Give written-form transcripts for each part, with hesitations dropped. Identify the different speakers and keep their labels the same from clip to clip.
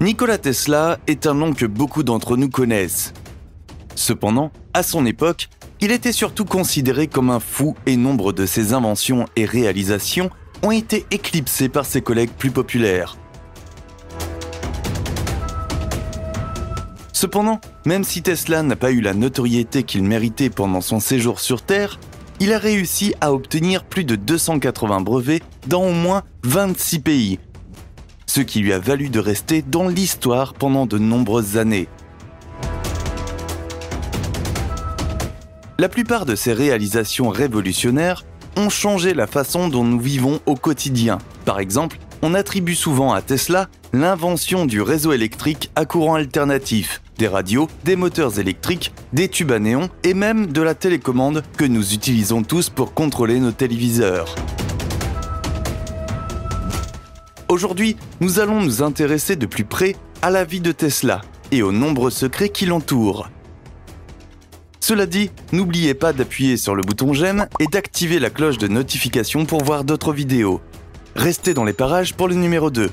Speaker 1: Nikola Tesla est un nom que beaucoup d'entre nous connaissent. Cependant, à son époque, il était surtout considéré comme un fou et nombre de ses inventions et réalisations ont été éclipsées par ses collègues plus populaires. Cependant, même si Tesla n'a pas eu la notoriété qu'il méritait pendant son séjour sur Terre, il a réussi à obtenir plus de 280 brevets dans au moins 26 pays, ce qui lui a valu de rester dans l'histoire pendant de nombreuses années. La plupart de ces réalisations révolutionnaires ont changé la façon dont nous vivons au quotidien. Par exemple, on attribue souvent à Tesla l'invention du réseau électrique à courant alternatif, des radios, des moteurs électriques, des tubes à néon et même de la télécommande que nous utilisons tous pour contrôler nos téléviseurs. Aujourd'hui, nous allons nous intéresser de plus près à la vie de Tesla et aux nombreux secrets qui l'entourent. Cela dit, n'oubliez pas d'appuyer sur le bouton j'aime et d'activer la cloche de notification pour voir d'autres vidéos. Restez dans les parages pour le numéro 2,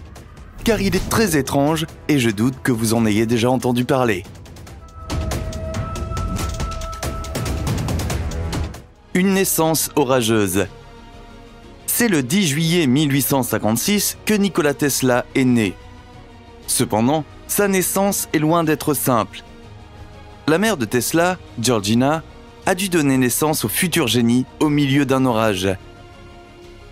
Speaker 1: car il est très étrange et je doute que vous en ayez déjà entendu parler. Une naissance orageuse. C'est le 10 juillet 1856 que Nikola Tesla est né. Cependant, sa naissance est loin d'être simple. La mère de Tesla, Georgina, a dû donner naissance au futur génie au milieu d'un orage.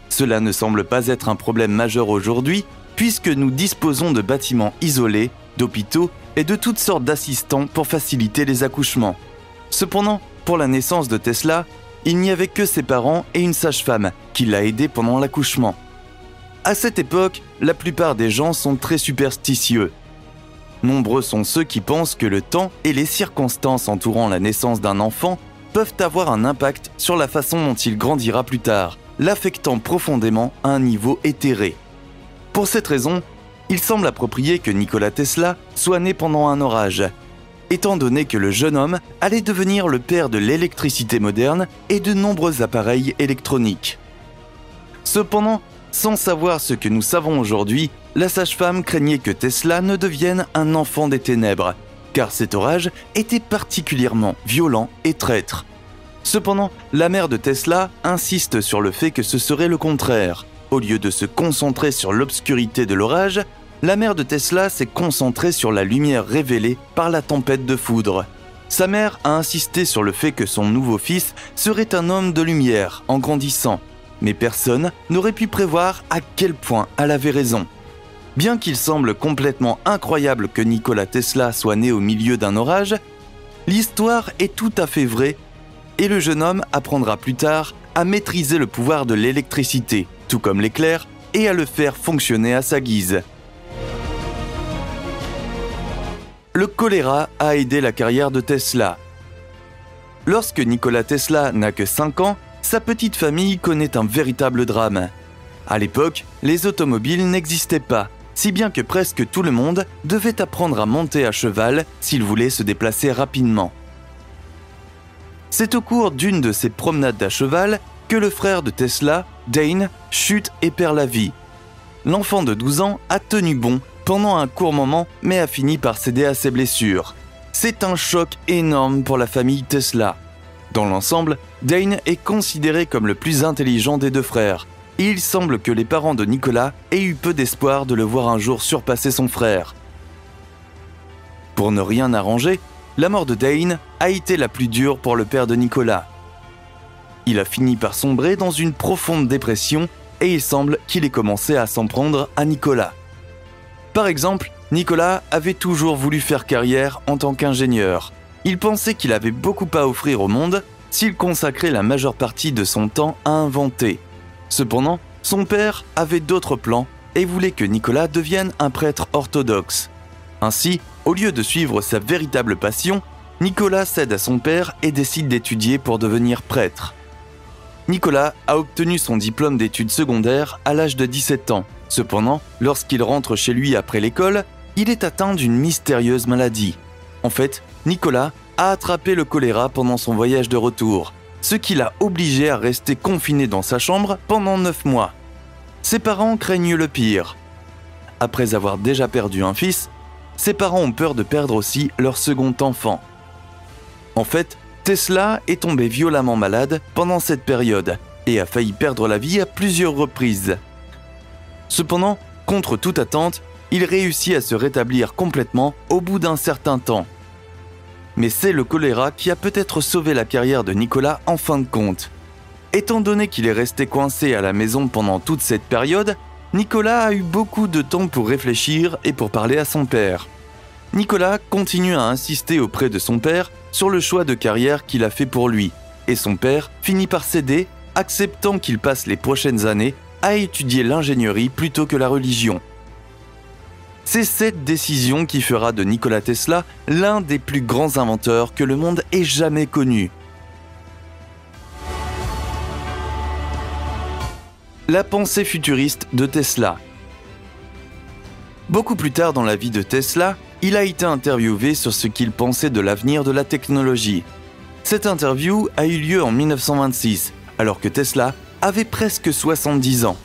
Speaker 1: Cela ne semble pas être un problème majeur aujourd'hui, puisque nous disposons de bâtiments isolés, d'hôpitaux et de toutes sortes d'assistants pour faciliter les accouchements. Cependant, pour la naissance de Tesla, il n'y avait que ses parents et une sage-femme qui l'a aidé pendant l'accouchement. À cette époque, la plupart des gens sont très superstitieux. Nombreux sont ceux qui pensent que le temps et les circonstances entourant la naissance d'un enfant peuvent avoir un impact sur la façon dont il grandira plus tard, l'affectant profondément à un niveau éthéré. Pour cette raison, il semble approprié que Nikola Tesla soit né pendant un orage, étant donné que le jeune homme allait devenir le père de l'électricité moderne et de nombreux appareils électroniques. Cependant, sans savoir ce que nous savons aujourd'hui, la sage-femme craignait que Tesla ne devienne un enfant des ténèbres, car cet orage était particulièrement violent et traître. Cependant, la mère de Tesla insiste sur le fait que ce serait le contraire. Au lieu de se concentrer sur l'obscurité de l'orage, la mère de Tesla s'est concentrée sur la lumière révélée par la tempête de foudre. Sa mère a insisté sur le fait que son nouveau fils serait un homme de lumière en grandissant, mais personne n'aurait pu prévoir à quel point elle avait raison. Bien qu'il semble complètement incroyable que Nikola Tesla soit né au milieu d'un orage, l'histoire est tout à fait vraie et le jeune homme apprendra plus tard à maîtriser le pouvoir de l'électricité, tout comme l'éclair, et à le faire fonctionner à sa guise. Le choléra a aidé la carrière de Tesla. Lorsque Nikola Tesla n'a que 5 ans, sa petite famille connaît un véritable drame. À l'époque, les automobiles n'existaient pas, si bien que presque tout le monde devait apprendre à monter à cheval s'il voulait se déplacer rapidement. C'est au cours d'une de ces promenades à cheval que le frère de Tesla, Dane, chute et perd la vie. L'enfant de 12 ans a tenu bon pendant un court moment mais a fini par céder à ses blessures. C'est un choc énorme pour la famille Tesla. Dans l'ensemble, Dane est considéré comme le plus intelligent des deux frères, et il semble que les parents de Nikola aient eu peu d'espoir de le voir un jour surpasser son frère. Pour ne rien arranger, la mort de Dane a été la plus dure pour le père de Nikola. Il a fini par sombrer dans une profonde dépression et il semble qu'il ait commencé à s'en prendre à Nikola. Par exemple, Nikola avait toujours voulu faire carrière en tant qu'ingénieur. Il pensait qu'il avait beaucoup à offrir au monde s'il consacrait la majeure partie de son temps à inventer. Cependant, son père avait d'autres plans et voulait que Nikola devienne un prêtre orthodoxe. Ainsi, au lieu de suivre sa véritable passion, Nikola cède à son père et décide d'étudier pour devenir prêtre. Nikola a obtenu son diplôme d'études secondaires à l'âge de 17 ans. Cependant, lorsqu'il rentre chez lui après l'école, il est atteint d'une mystérieuse maladie. En fait, Nikola a attrapé le choléra pendant son voyage de retour, ce qui l'a obligé à rester confiné dans sa chambre pendant 9 mois. Ses parents craignent le pire. Après avoir déjà perdu un fils, ses parents ont peur de perdre aussi leur second enfant. En fait, Tesla est tombé violemment malade pendant cette période et a failli perdre la vie à plusieurs reprises. Cependant, contre toute attente, il réussit à se rétablir complètement au bout d'un certain temps. Mais c'est le choléra qui a peut-être sauvé la carrière de Nikola en fin de compte. Étant donné qu'il est resté coincé à la maison pendant toute cette période, Nikola a eu beaucoup de temps pour réfléchir et pour parler à son père. Nikola continue à insister auprès de son père sur le choix de carrière qu'il a fait pour lui, et son père finit par céder, acceptant qu'il passe les prochaines années à étudier l'ingénierie plutôt que la religion. C'est cette décision qui fera de Nikola Tesla l'un des plus grands inventeurs que le monde ait jamais connu. La pensée futuriste de Tesla. Beaucoup plus tard dans la vie de Tesla, il a été interviewé sur ce qu'il pensait de l'avenir de la technologie. Cette interview a eu lieu en 1926, alors que Tesla avait presque 70 ans.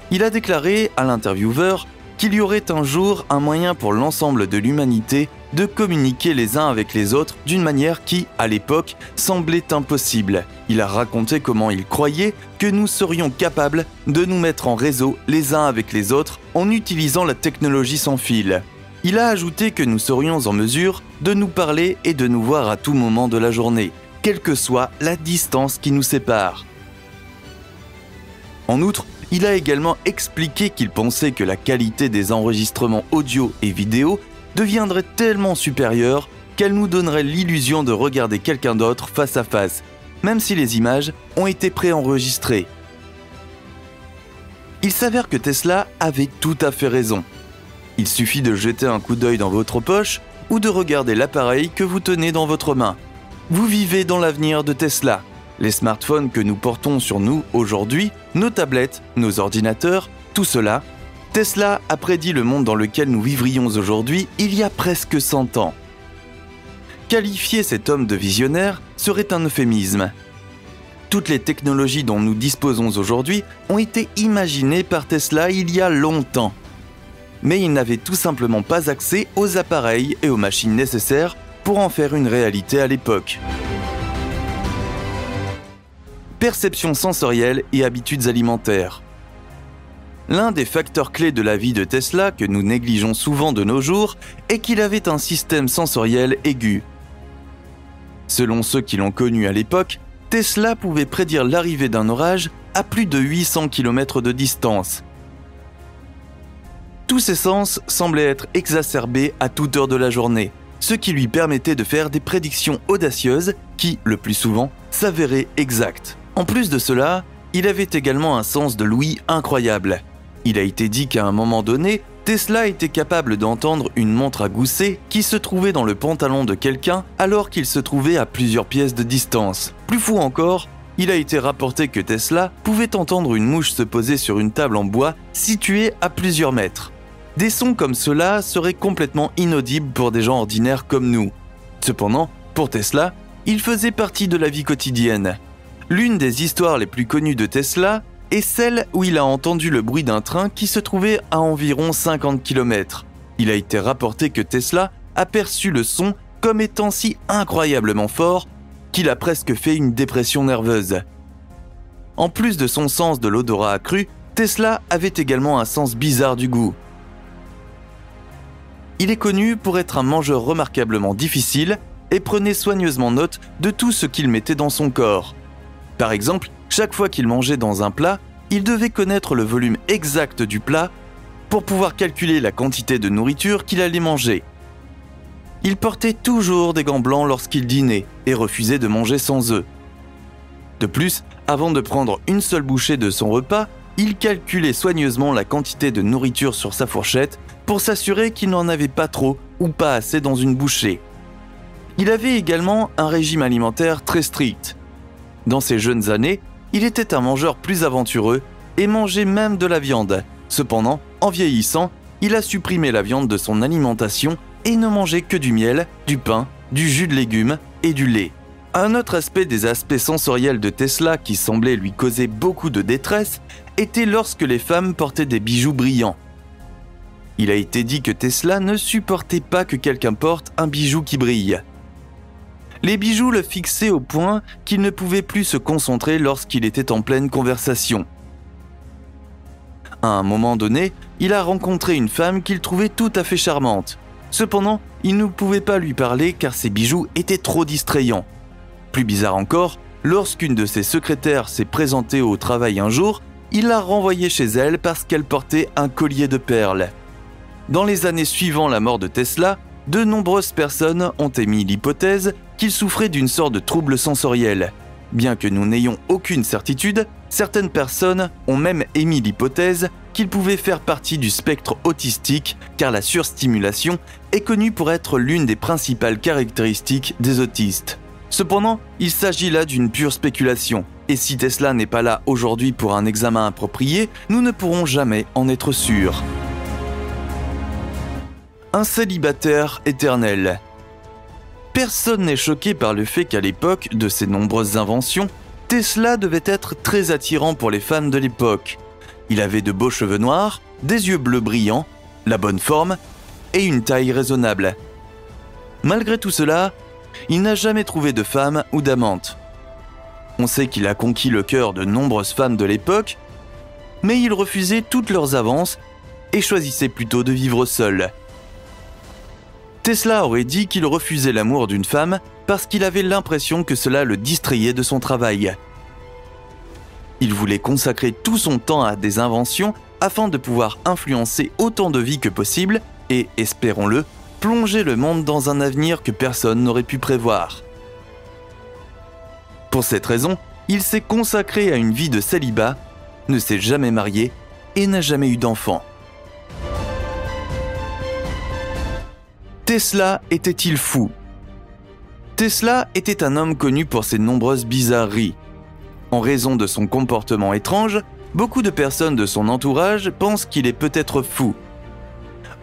Speaker 1: Il a déclaré à l'intervieweur qu'il y aurait un jour un moyen pour l'ensemble de l'humanité de communiquer les uns avec les autres d'une manière qui, à l'époque, semblait impossible. Il a raconté comment il croyait que nous serions capables de nous mettre en réseau les uns avec les autres en utilisant la technologie sans fil. Il a ajouté que nous serions en mesure de nous parler et de nous voir à tout moment de la journée, quelle que soit la distance qui nous sépare. En outre, il a également expliqué qu'il pensait que la qualité des enregistrements audio et vidéo deviendrait tellement supérieure qu'elle nous donnerait l'illusion de regarder quelqu'un d'autre face à face, même si les images ont été préenregistrées. Il s'avère que Tesla avait tout à fait raison. Il suffit de jeter un coup d'œil dans votre poche ou de regarder l'appareil que vous tenez dans votre main. Vous vivez dans l'avenir de Tesla. Les smartphones que nous portons sur nous aujourd'hui, nos tablettes, nos ordinateurs, tout cela, Tesla a prédit le monde dans lequel nous vivrions aujourd'hui il y a presque 100 ans. Qualifier cet homme de visionnaire serait un euphémisme. Toutes les technologies dont nous disposons aujourd'hui ont été imaginées par Tesla il y a longtemps. Mais il n'avait tout simplement pas accès aux appareils et aux machines nécessaires pour en faire une réalité à l'époque. Perception sensorielle et habitudes alimentaires. L'un des facteurs clés de la vie de Tesla que nous négligeons souvent de nos jours est qu'il avait un système sensoriel aigu. Selon ceux qui l'ont connu à l'époque, Tesla pouvait prédire l'arrivée d'un orage à plus de 800 km de distance. Tous ses sens semblaient être exacerbés à toute heure de la journée, ce qui lui permettait de faire des prédictions audacieuses qui, le plus souvent, s'avéraient exactes. En plus de cela, il avait également un sens de l'ouïe incroyable. Il a été dit qu'à un moment donné, Tesla était capable d'entendre une montre à gousset qui se trouvait dans le pantalon de quelqu'un alors qu'il se trouvait à plusieurs pièces de distance. Plus fou encore, il a été rapporté que Tesla pouvait entendre une mouche se poser sur une table en bois située à plusieurs mètres. Des sons comme cela seraient complètement inaudibles pour des gens ordinaires comme nous. Cependant, pour Tesla, ils faisaient partie de la vie quotidienne. L'une des histoires les plus connues de Tesla est celle où il a entendu le bruit d'un train qui se trouvait à environ 50 km. Il a été rapporté que Tesla a perçu le son comme étant si incroyablement fort qu'il a presque fait une dépression nerveuse. En plus de son sens de l'odorat accru, Tesla avait également un sens bizarre du goût. Il est connu pour être un mangeur remarquablement difficile et prenait soigneusement note de tout ce qu'il mettait dans son corps. Par exemple, chaque fois qu'il mangeait dans un plat, il devait connaître le volume exact du plat pour pouvoir calculer la quantité de nourriture qu'il allait manger. Il portait toujours des gants blancs lorsqu'il dînait et refusait de manger sans eux. De plus, avant de prendre une seule bouchée de son repas, il calculait soigneusement la quantité de nourriture sur sa fourchette pour s'assurer qu'il n'en avait pas trop ou pas assez dans une bouchée. Il avait également un régime alimentaire très strict. Dans ses jeunes années, il était un mangeur plus aventureux et mangeait même de la viande. Cependant, en vieillissant, il a supprimé la viande de son alimentation et ne mangeait que du miel, du pain, du jus de légumes et du lait. Un autre aspect des aspects sensoriels de Tesla qui semblait lui causer beaucoup de détresse était lorsque les femmes portaient des bijoux brillants. Il a été dit que Tesla ne supportait pas que quelqu'un porte un bijou qui brille. Les bijoux le fixaient au point qu'il ne pouvait plus se concentrer lorsqu'il était en pleine conversation. À un moment donné, il a rencontré une femme qu'il trouvait tout à fait charmante. Cependant, il ne pouvait pas lui parler car ses bijoux étaient trop distrayants. Plus bizarre encore, lorsqu'une de ses secrétaires s'est présentée au travail un jour, il l'a renvoyée chez elle parce qu'elle portait un collier de perles. Dans les années suivant la mort de Tesla, de nombreuses personnes ont émis l'hypothèse qu'il souffrait d'une sorte de trouble sensoriel. Bien que nous n'ayons aucune certitude, certaines personnes ont même émis l'hypothèse qu'il pouvait faire partie du spectre autistique car la surstimulation est connue pour être l'une des principales caractéristiques des autistes. Cependant, il s'agit là d'une pure spéculation, et si Tesla n'est pas là aujourd'hui pour un examen approprié, nous ne pourrons jamais en être sûrs. Un célibataire éternel. Personne n'est choqué par le fait qu'à l'époque de ses nombreuses inventions, Tesla devait être très attirant pour les femmes de l'époque. Il avait de beaux cheveux noirs, des yeux bleus brillants, la bonne forme et une taille raisonnable. Malgré tout cela, il n'a jamais trouvé de femme ou d'amante. On sait qu'il a conquis le cœur de nombreuses femmes de l'époque, mais il refusait toutes leurs avances et choisissait plutôt de vivre seul. Tesla aurait dit qu'il refusait l'amour d'une femme parce qu'il avait l'impression que cela le distrayait de son travail. Il voulait consacrer tout son temps à des inventions afin de pouvoir influencer autant de vies que possible et, espérons-le, plonger le monde dans un avenir que personne n'aurait pu prévoir. Pour cette raison, il s'est consacré à une vie de célibat, ne s'est jamais marié et n'a jamais eu d'enfant. Tesla était-il fou? Tesla était un homme connu pour ses nombreuses bizarreries. En raison de son comportement étrange, beaucoup de personnes de son entourage pensent qu'il est peut-être fou.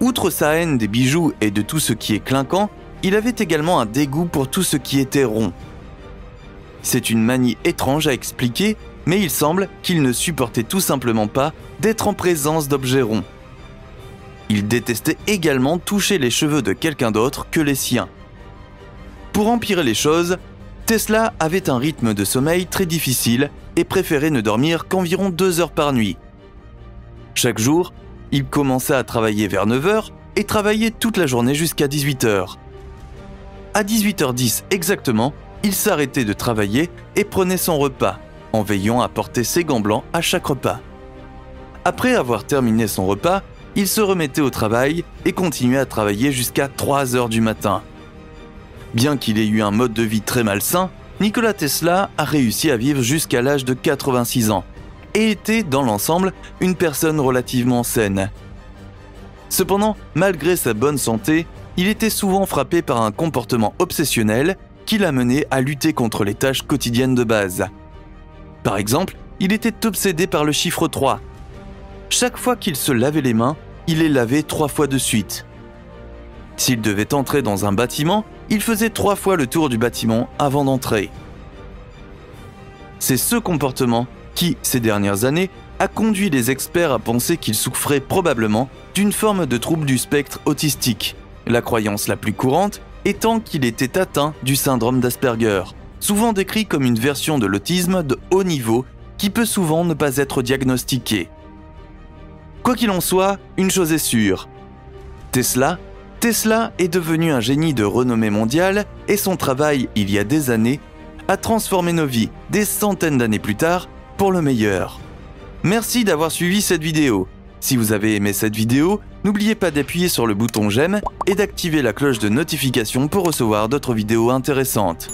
Speaker 1: Outre sa haine des bijoux et de tout ce qui est clinquant, il avait également un dégoût pour tout ce qui était rond. C'est une manie étrange à expliquer, mais il semble qu'il ne supportait tout simplement pas d'être en présence d'objets ronds. Il détestait également toucher les cheveux de quelqu'un d'autre que les siens. Pour empirer les choses, Tesla avait un rythme de sommeil très difficile et préférait ne dormir qu'environ 2 heures par nuit. Chaque jour, il commençait à travailler vers 9 h et travaillait toute la journée jusqu'à 18 h. À 18h10 exactement, il s'arrêtait de travailler et prenait son repas, en veillant à porter ses gants blancs à chaque repas. Après avoir terminé son repas, il se remettait au travail et continuait à travailler jusqu'à 3 h du matin. Bien qu'il ait eu un mode de vie très malsain, Nikola Tesla a réussi à vivre jusqu'à l'âge de 86 ans et était, dans l'ensemble, une personne relativement saine. Cependant, malgré sa bonne santé, il était souvent frappé par un comportement obsessionnel qui l'a mené à lutter contre les tâches quotidiennes de base. Par exemple, il était obsédé par le chiffre 3. Chaque fois qu'il se lavait les mains, il les lavait 3 fois de suite. S'il devait entrer dans un bâtiment, il faisait 3 fois le tour du bâtiment avant d'entrer. C'est ce comportement qui, ces dernières années, a conduit les experts à penser qu'il souffrait probablement d'une forme de trouble du spectre autistique, la croyance la plus courante étant qu'il était atteint du syndrome d'Asperger, souvent décrit comme une version de l'autisme de haut niveau qui peut souvent ne pas être diagnostiquée. Quoi qu'il en soit, une chose est sûre. Tesla est devenu un génie de renommée mondiale et son travail, il y a des années, a transformé nos vies, des centaines d'années plus tard, pour le meilleur. Merci d'avoir suivi cette vidéo. Si vous avez aimé cette vidéo, n'oubliez pas d'appuyer sur le bouton j'aime et d'activer la cloche de notification pour recevoir d'autres vidéos intéressantes.